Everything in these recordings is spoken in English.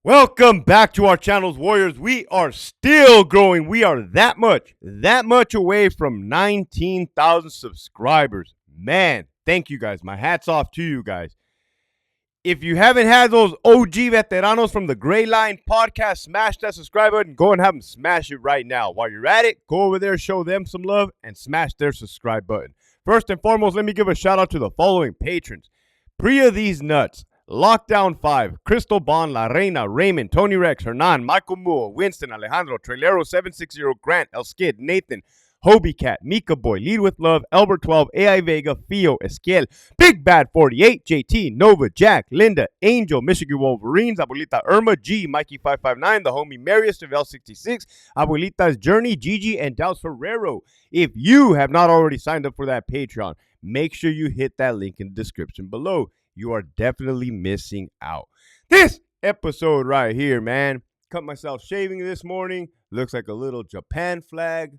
Welcome back to our channels, Warriors. We are still growing. We are that much away from 19,000 subscribers. Man, thank you guys. My hat's off to you guys. If you haven't had those OG veteranos from the Gray Line podcast, smash that subscribe button. Go and have them smash it right now. While you're at it, go over there, show them some love, and smash their subscribe button. First and foremost, let me give a shout out to the following patrons. Priya These Nuts, Lockdown 5, Crystal Bond, La Reina, Raymond, Tony Rex, Hernan, Michael Moore, Winston, Alejandro, Trailero 760, Grant, El Skid, Nathan, Hobie Cat, Mika Boy, Lead With Love, Albert 12, AI Vega, Fio, Esquiel, Big Bad 48, JT, Nova, Jack, Linda, Angel, Michigan Wolverines, Abuelita Irma, G, Mikey 559, the homie Marius, Vel 66, Abuelita's Journey, Gigi, and Douse Ferrero. If you have not already signed up for that Patreon, make sure you hit that link in the description below. You are definitely missing out. This episode right here, man. Cut myself shaving this morning. Looks like a little Japan flag.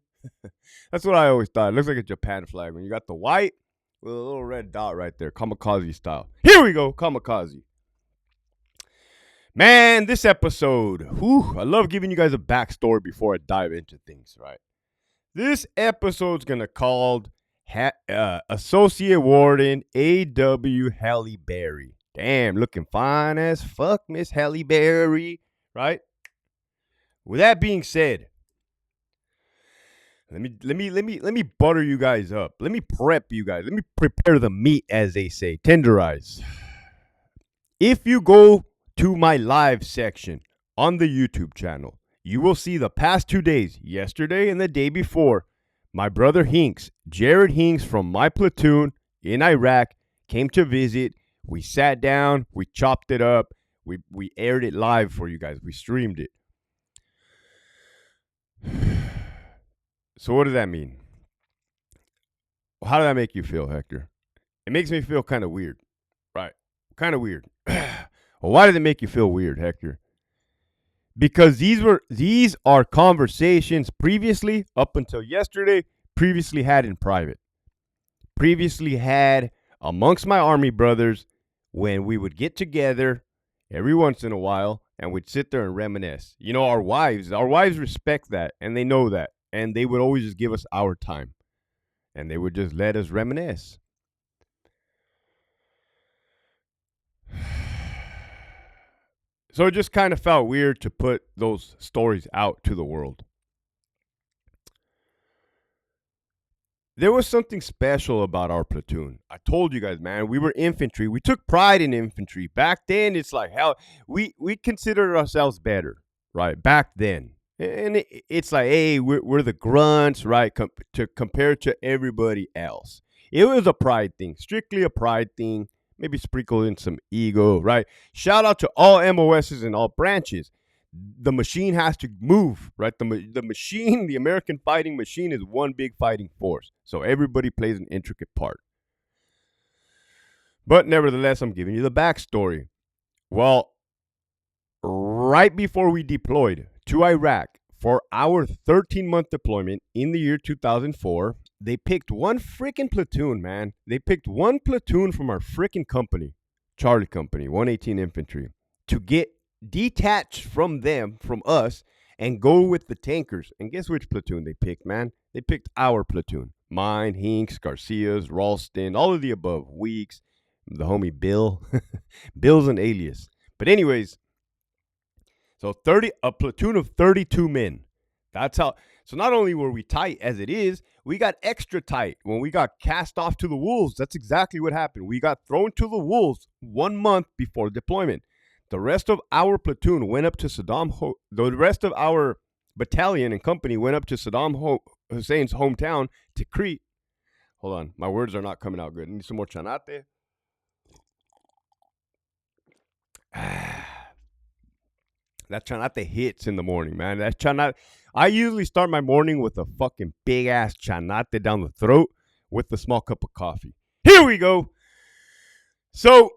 That's what I always thought. It looks like a Japan flag when you got the white with a little red dot right there. Kamikaze style. Here we go. Kamikaze. Man, this episode. I love giving you guys a backstory before I dive into things, right? This episode's going to called Associate Warden A.W. Halle Berry. Damn, looking fine as fuck, Miss Halle Berry, right? With that being said, let me butter you guys up. Let me prep you guys. Let me prepare the meat, as they say, tenderize. If you go to my live section on the YouTube channel, you will see the past 2 days, yesterday and the day before, my brother Hinks, Jared Hinks from my platoon in Iraq, came to visit. We sat down, we chopped it up, we aired it live for you guys. We streamed it. So what does that mean? How did that make you feel, Hector? It makes me feel kind of weird, right? Kind of weird. Well, why did it make you feel weird, Hector? Because these are conversations previously, up until yesterday, previously had in private. Previously had amongst my army brothers when we would get together every once in a while and we'd sit there and reminisce. You know, our wives respect that and they know that. And they would always just give us our time. And they would just let us reminisce. So it just kind of felt weird to put those stories out to the world. There was something special about our platoon. I told you guys, man, we were infantry. We took pride in infantry. Back then, it's like, hell, we considered ourselves better, right? Back then. And it's like, hey, we're the grunts, right? Compared to everybody else. It was a pride thing, strictly a pride thing. Maybe sprinkle in some ego, right? Shout out to all MOSs and all branches. The machine has to move, right? The machine, the American fighting machine is one big fighting force. So everybody plays an intricate part. But nevertheless, I'm giving you the backstory. Well, right before we deployed to Iraq for our 13-month deployment in the year 2004, they picked one freaking platoon, man. They picked one platoon from our freaking company, Charlie Company, 118 Infantry, to get detached from them, from us, and go with the tankers. And guess which platoon they picked, man? They picked our platoon. Mine, Hinks, Garcia's, Ralston, all of the above. Weeks, the homie Bill. Bill's an alias. But anyways, so a platoon of 32 men. That's how. So not only were we tight as it is, we got extra tight when we got cast off to the wolves. That's exactly what happened. We got thrown to the wolves 1 month before deployment. The rest of our platoon went up to the rest of our battalion and company went up to Saddam Hussein's hometown, Tikrit. Hold on, my words are not coming out good. I need some more chanate. That chanate hits in the morning, man. That chanate. I usually start my morning with a fucking big ass chanate down the throat with a small cup of coffee. Here we go. So,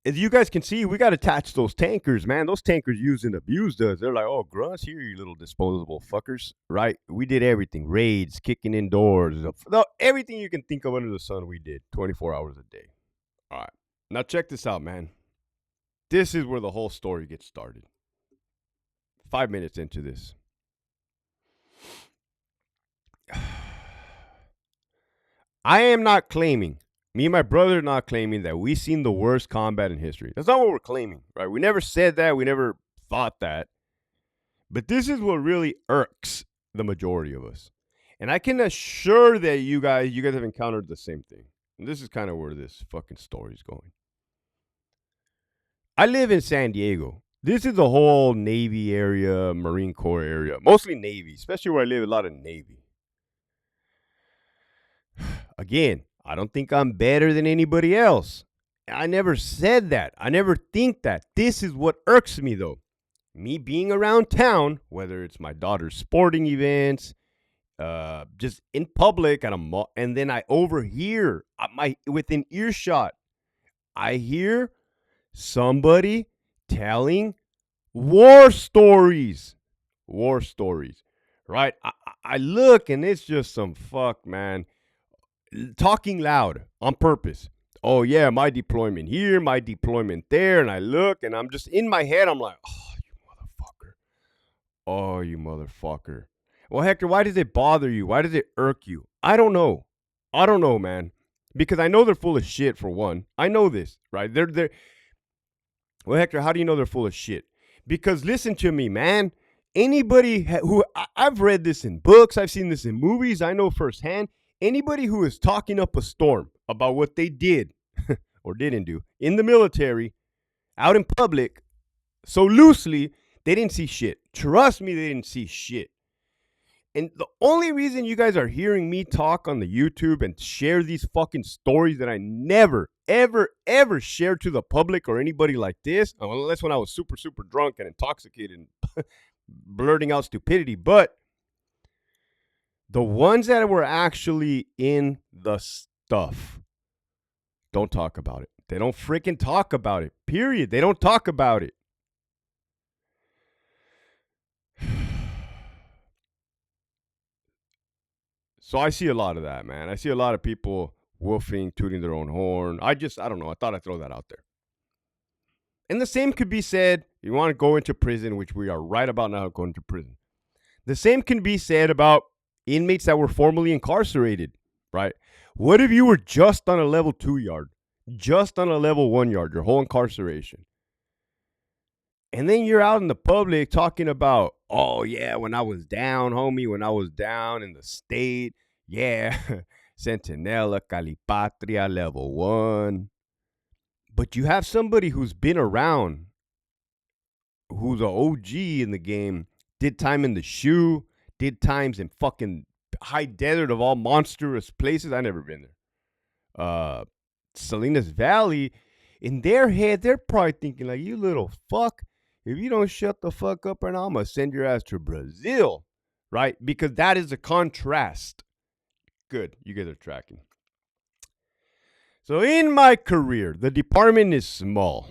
as you guys can see, we got attached those tankers, man. Those tankers used and abused us. They're like, oh, grunts, here, you little disposable fuckers, right? We did everything. Raids, kicking indoors. Everything you can think of under the sun, we did 24 hours a day. All right. Now, check this out, man. This is where the whole story gets started. 5 minutes into this. I am not claiming, me and my brother are not claiming that we've seen the worst combat in history. That's not what we're claiming, right? We never said that. We never thought that. But this is what really irks the majority of us. And I can assure that you guys have encountered the same thing. And this is kind of where this fucking story is going. I live in San Diego. This is the whole Navy area, Marine Corps area, mostly Navy, especially where I live, a lot of Navy. Again, I don't think I'm better than anybody else. I never said that. I never think that. This is what irks me, though. Me being around town, whether it's my daughter's sporting events, just in public at a mall, and then I overhear within earshot, I hear somebody telling war stories, right? I look and it's just some fuck, man, talking loud on purpose. Oh yeah, my deployment here, my deployment there, and I look and I'm just in my head, I'm like, oh you motherfucker. Well, Hector, why does it bother you? Why does it irk you? I don't know, man, because I know they're full of shit. For one, I know this, right? They're. Well, Hector, how do you know they're full of shit? Because listen to me, man. Anybody who I've read this in books, I've seen this in movies, I know firsthand. Anybody who is talking up a storm about what they did or didn't do in the military, out in public, so loosely, they didn't see shit. Trust me, they didn't see shit. And the only reason you guys are hearing me talk on the YouTube and share these fucking stories that I never, ever, ever shared to the public or anybody like this, unless when I was super, super drunk and intoxicated and blurting out stupidity, but the ones that were actually in the stuff don't talk about it. They don't freaking talk about it, period. They don't talk about it. So I see a lot of that, man. I see a lot of people woofing, tooting their own horn. I don't know. I thought I'd throw that out there. And the same could be said, you want to go into prison, which we are right about now going to prison. The same can be said about inmates that were formerly incarcerated, right? What if you were just on a level 2 yard, just on a level 1 yard, your whole incarceration? And then you're out in the public talking about, oh, yeah, when I was down, homie, when I was down in the state, yeah, Centinela, Calipatria, level 1. But you have somebody who's been around, who's an OG in the game, did time in the shoe, did times in fucking high desert of all monstrous places. I've never been there. Salinas Valley, in their head, they're probably thinking like, you little fuck, if you don't shut the fuck up right now, I'm going to send your ass to Brazil, right? Because that is a contrast. Good, you guys are tracking. So in my career, the department is small.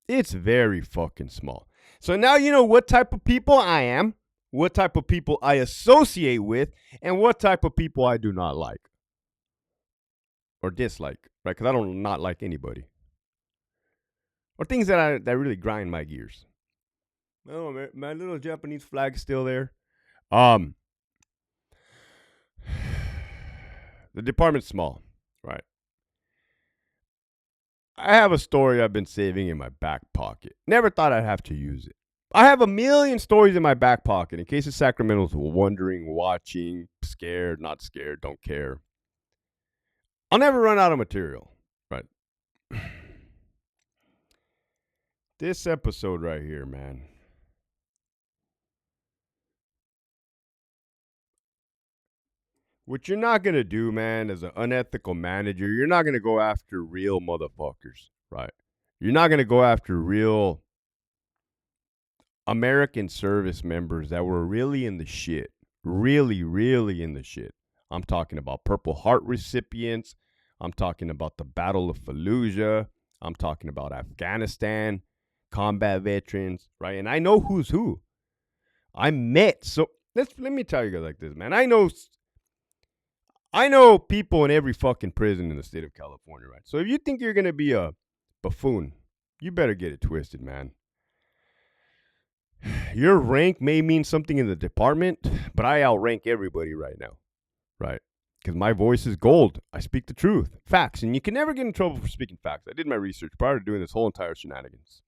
It's very fucking small. So now you know what type of people I am, what type of people I associate with, and what type of people I do not like. Or dislike, right? Because I don't not like anybody. Or things that really grind my gears. Oh, man, my little Japanese flag's still there. The department's small, right? I have a story I've been saving in my back pocket. Never thought I'd have to use it. I have a million stories in my back pocket in case the Sacramento's wondering, watching, scared, not scared, don't care. I'll never run out of material, right? This episode right here, man. What you're not going to do, man, as an unethical manager, you're not going to go after real motherfuckers, right? You're not going to go after real American service members that were really in the shit. Really, really in the shit. I'm talking about Purple Heart recipients. I'm talking about the Battle of Fallujah. I'm talking about Afghanistan, combat veterans, right? And I know who's who. I met, so let me tell you guys like this, man. I know people in every fucking prison in the state of California, right? So if you think you're going to be a buffoon, You better get it twisted, man. Your rank may mean something in the department, but I outrank everybody right now, right? Because my voice is gold. I speak the truth, facts, and you can never get in trouble for speaking facts. I did my research prior to doing this whole entire shenanigans.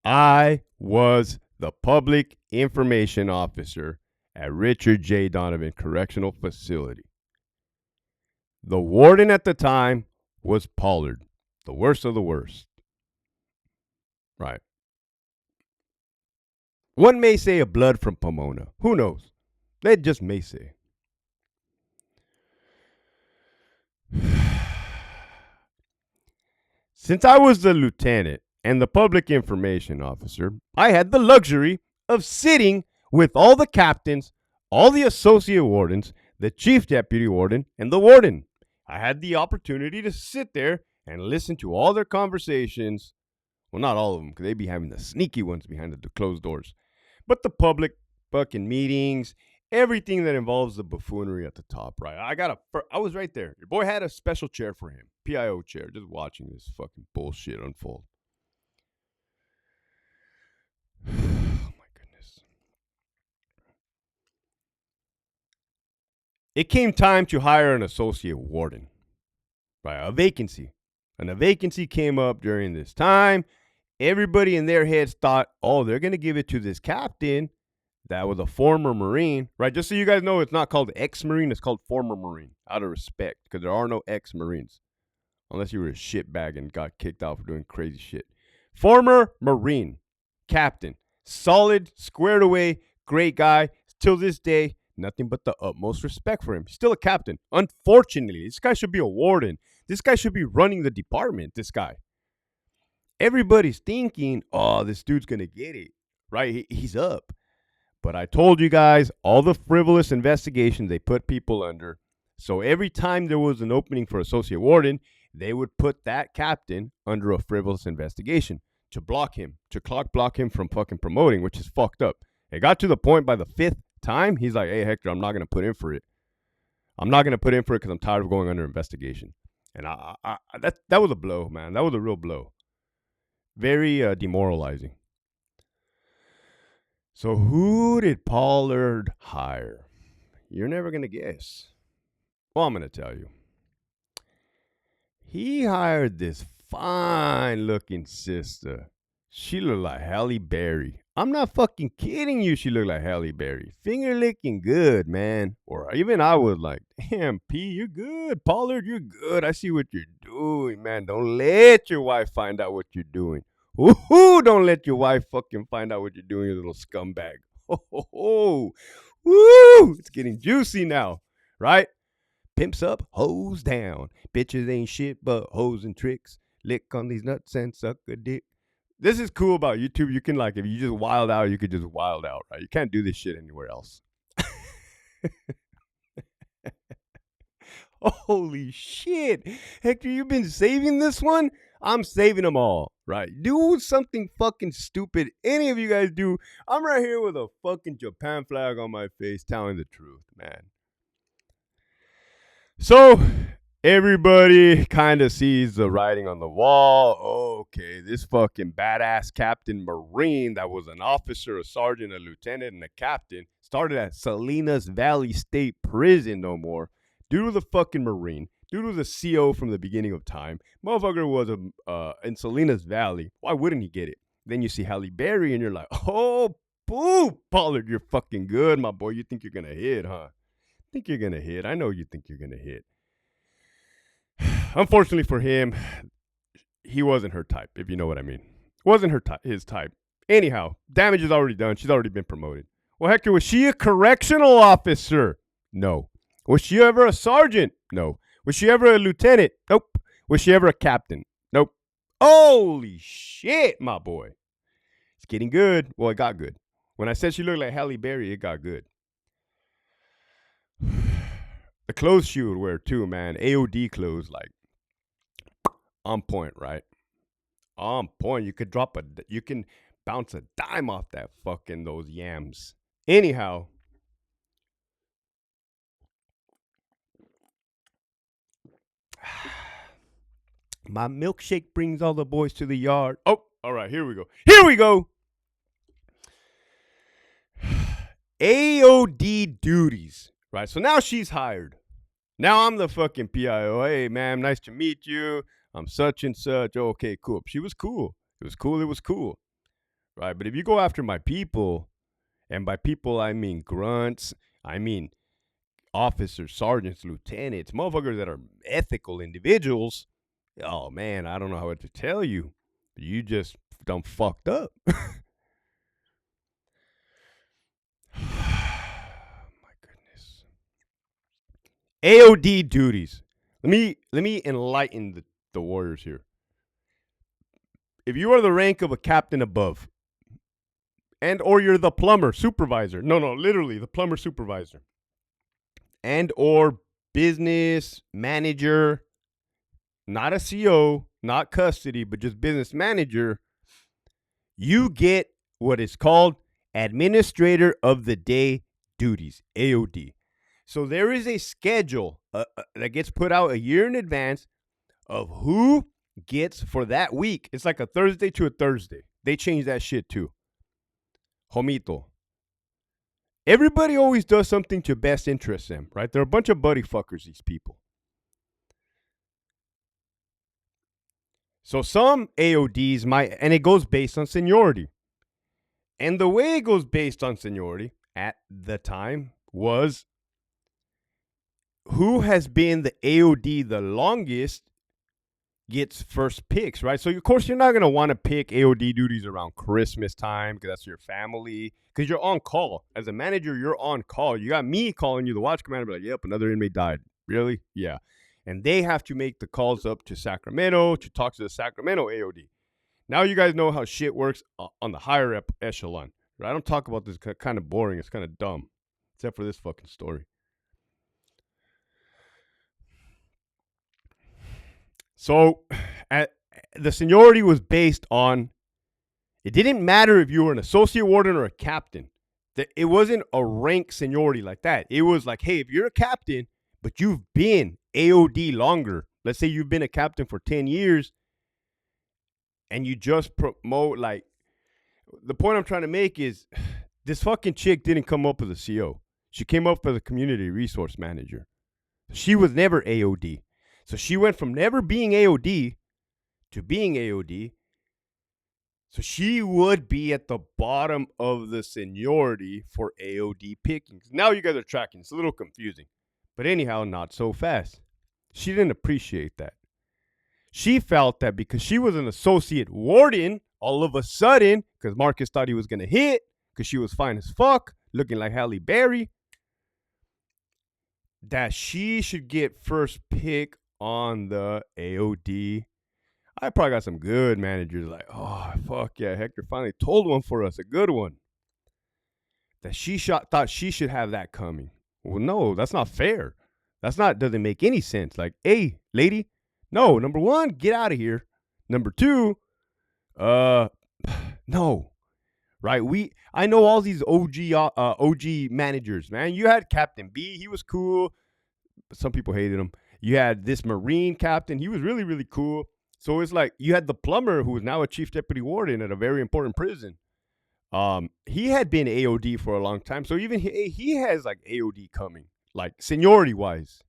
I was the public information officer at Richard J. Donovan Correctional Facility. The warden at the time was Pollard, the worst of the worst. Right. One may say a blood from Pomona. Who knows? They just may say. Since I was the lieutenant and the public information officer, I had the luxury of sitting with all the captains, all the associate wardens, the chief deputy warden, and the warden. I had the opportunity to sit there and listen to all their conversations. Well, not all of them, because they'd be having the sneaky ones behind the closed doors. But the public fucking meetings, everything that involves the buffoonery at the top, right? I was right there. Your boy had a special chair for him, PIO chair, just watching this fucking bullshit unfold. Oh my goodness. It came time to hire an associate warden, right? A vacancy. And a vacancy came up during this time. Everybody in their heads thought, oh, they're going to give it to this captain that was a former Marine, right? Just so you guys know, it's not called ex-Marine, it's called former Marine, out of respect, because there are no ex-Marines, unless you were a shitbag and got kicked out for doing crazy shit. Former Marine, captain, solid, squared away, great guy. Till this day, nothing but the utmost respect for him. Still a captain. Unfortunately, this guy should be a warden. This guy should be running the department, this guy. Everybody's thinking, oh, this dude's going to get it, right? He's up. But I told you guys all the frivolous investigations they put people under. So every time there was an opening for associate warden, they would put that captain under a frivolous investigation to block him, to clock block him from fucking promoting, which is fucked up. It got to the point by the 5th time, he's like, hey, Hector, I'm not going to put in for it. I'm not going to put in for it because I'm tired of going under investigation. And that was a blow, man. That was a real blow. Very demoralizing. So who did Pollard hire? You're never going to guess. Well, I'm going to tell you. He hired this fine-looking sister. She looked like Halle Berry. I'm not fucking kidding you. She looked like Halle Berry. Finger licking good, man. Or even I was like, damn, P, you're good. Pollard, you're good. I see what you're doing, man. Don't let your wife find out what you're doing. Woohoo! Don't let your wife fucking find out what you're doing, you little scumbag. Ho, ho, ho. Woo! It's getting juicy now, right? Pimps up, hoes down. Bitches ain't shit but hoes and tricks. Lick on these nuts and suck a dick. This is cool about YouTube. You can, like, if you just wild out, you could just wild out, right? You can't do this shit anywhere else. Holy shit. Hector, you've been saving this one? I'm saving them all, right? Do something fucking stupid. Any of you guys do. I'm right here with a fucking Japan flag on my face telling the truth, man. So everybody kind of sees the writing on the wall. Okay, this fucking badass Captain Marine that was an officer, a sergeant, a lieutenant, and a captain started at Salinas Valley State Prison no more. Due to the fucking Marine, due to the CO from the beginning of time, motherfucker was in Salinas Valley. Why wouldn't he get it? Then you see Halle Berry and you're like, oh, boo, Pollard, you're fucking good, my boy. You think you're going to hit, huh? Think you're going to hit. I know you think you're going to hit. Unfortunately for him, he wasn't her type, if you know what I mean. Wasn't his type. Anyhow, damage is already done. She's already been promoted. Well, Hector, was she a correctional officer? No. Was she ever a sergeant? No. Was she ever a lieutenant? Nope. Was she ever a captain? Nope. Holy shit, my boy. It's getting good. Well, it got good. When I said she looked like Halle Berry, it got good. The clothes she would wear too, man. AOD clothes, like on point, right? On point. You can bounce a dime off that fucking those yams. Anyhow, My milkshake brings all the boys to the yard. Oh, all right, here we go. Here we go. AOD duties, right? So now she's hired. Now I'm the fucking PIO. Hey, ma'am, nice to meet you. I'm such and such. Okay, cool. She was cool. It was cool. It was cool, right? But if you go after my people, and by people I mean grunts, I mean officers, sergeants, lieutenants, motherfuckers that are ethical individuals. Oh man, I don't know how to tell you. You just done fucked up. My goodness. AOD duties. Let me enlighten the warriors here. If you are the rank of a captain above, and or you're the plumber supervisor, no, literally the plumber supervisor, and or business manager, not a CO, not custody, but just business manager, you get what is called administrator of the day duties, AOD. So there is a schedule that gets put out a year in advance of who gets for that week. It's like a Thursday to a Thursday. They changed that shit too. Homito. Everybody always does something to best interest them, right? They're a bunch of buddy fuckers, these people. So some AODs might, and it goes based on seniority. And the way it goes based on seniority at the time was who has been the AOD the longest gets first picks, right? So, of course, you're not going to want to pick AOD duties around Christmas time because that's your family, because you're on call. As a manager, you're on call. You got me calling you, the watch commander, be like, yep, another inmate died. Really? Yeah. And they have to make the calls up to Sacramento to talk to the Sacramento AOD. Now you guys know how shit works on the higher echelon. Right? I don't talk about this, kind of boring. It's kind of dumb, except for this fucking story. So the seniority was based on, it didn't matter if you were an associate warden or a captain. It wasn't a rank seniority like that. It was like, hey, if you're a captain, but you've been AOD longer, let's say you've been a captain for 10 years, and you just promote, like, the point I'm trying to make is this fucking chick didn't come up as a CO. She came up as a community resource manager. She was never AOD. So she went from never being AOD to being AOD. So she would be at the bottom of the seniority for AOD pickings. Now you guys are tracking. It's a little confusing. But anyhow, not so fast. She didn't appreciate that. She felt that because she was an associate warden, all of a sudden, because Marcus thought he was going to hit, because she was fine as fuck, looking like Halle Berry, that she should get first pick on the AOD. I probably got some good managers like, oh, fuck yeah, Hector finally told one for us, a good one. That she thought she should have that coming. Well, no, that's not fair. Doesn't make any sense. Like, hey, lady, no, number one, get out of here. Number two, no. Right? I know all these OG managers, man. You had Captain B, he was cool. Some people hated him. You had this Marine captain. He was really, really cool. So it's like you had the plumber who is now a chief deputy warden at a very important prison. He had been AOD for a long time. So even he has like AOD coming, like seniority wise.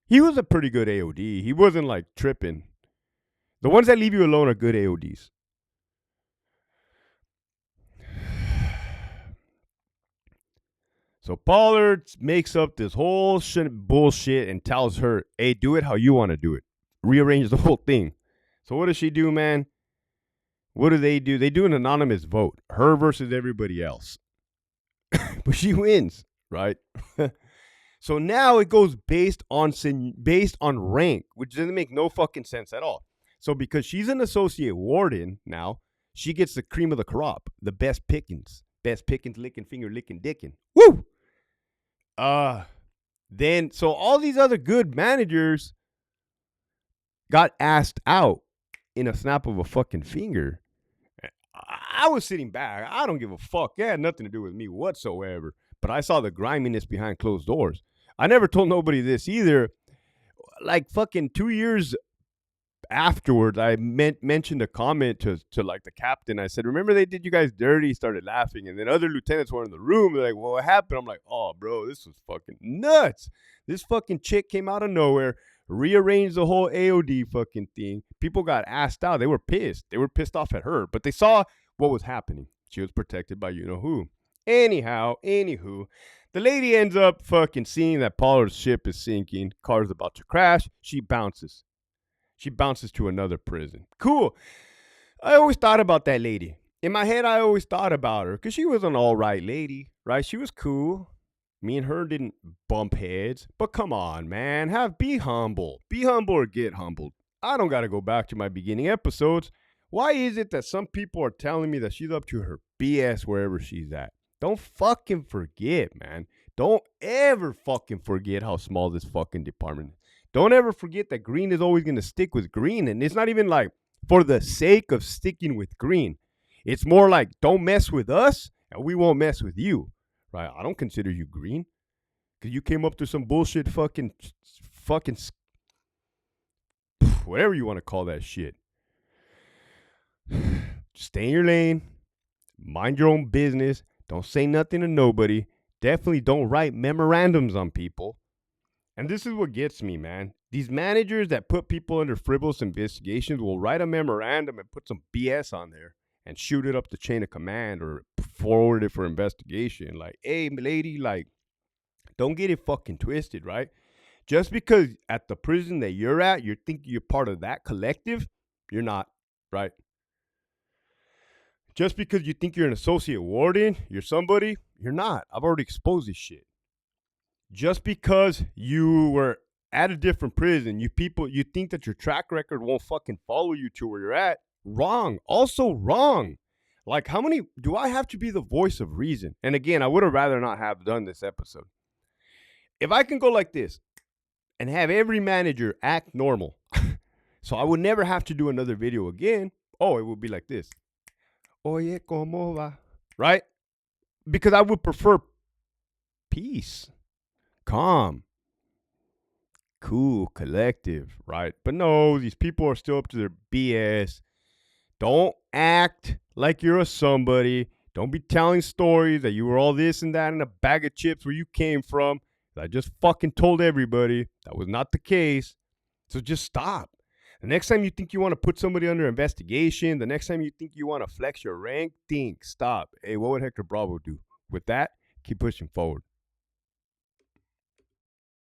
He was a pretty good AOD. He wasn't like tripping. The ones that leave you alone are good AODs. So Pollard makes up this whole bullshit and tells her, hey, do it how you want to do it. Rearrange the whole thing. So what does she do, man? What do? They do an anonymous vote. Her versus everybody else. But she wins, right? So now it goes based on rank, which doesn't make no fucking sense at all. So because she's an associate warden now, she gets the cream of the crop, the best pickings. Best pickings, licking, finger licking, dicking. Woo! Then, so all these other good managers got asked out in a snap of a fucking finger. I was sitting back. I don't give a fuck. It had nothing to do with me whatsoever. But I saw the griminess behind closed doors. I never told nobody this either. Like fucking 2 years afterwards, I mentioned a comment to like the captain. I said, "Remember they did you guys dirty?" He started laughing, and then other lieutenants were in the room. They're like, "Well, what happened?" I'm like, "Oh, bro, this was fucking nuts. This fucking chick came out of nowhere, rearranged the whole AOD fucking thing. People got asked out. They were pissed. They were pissed off at her, but they saw what was happening. She was protected by you know who. Anywho, the lady ends up fucking seeing that Pollard's ship is sinking. Car's about to crash. She bounces. She bounces to another prison. Cool. I always thought about that lady. In my head, I always thought about her because she was an all right lady, right? She was cool. Me and her didn't bump heads. But come on, man. Be humble. Be humble or get humbled. I don't got to go back to my beginning episodes. Why is it that some people are telling me that she's up to her BS wherever she's at? Don't fucking forget, man. Don't ever fucking forget how small this fucking department is. Don't ever forget that green is always going to stick with green. And it's not even like for the sake of sticking with green. It's more like don't mess with us and we won't mess with you. Right? I don't consider you green. Because you came up to some bullshit fucking whatever you want to call that shit. Stay in your lane. Mind your own business. Don't say nothing to nobody. Definitely don't write memorandums on people. And this is what gets me, man. These managers that put people under frivolous investigations will write a memorandum and put some BS on there and shoot it up the chain of command or forward it for investigation. Like, hey, lady, like, don't get it fucking twisted, right? Just because at the prison that you're at, you're thinking you're part of that collective, you're not, right? Just because you think you're an associate warden, you're somebody, you're not. I've already exposed this shit. Just because you were at a different prison, you think that your track record won't fucking follow you to where you're at. Wrong. Also wrong. Like, how many do I have to be the voice of reason? And again, I would have rather not have done this episode. If I can go like this and have every manager act normal, so I would never have to do another video again. Oh, it would be like this. Oye, ¿cómo va? Right? Because I would prefer peace. Calm, cool, collective, right? But no, these people are still up to their BS. Don't act like you're a somebody. Don't be telling stories that you were all this and that in a bag of chips where you came from. I just fucking told everybody that was not the case. So just stop. The next time you think you want to put somebody under investigation, the next time you think you want to flex your rank, stop. Hey, what would Hector Bravo do? With that, keep pushing forward.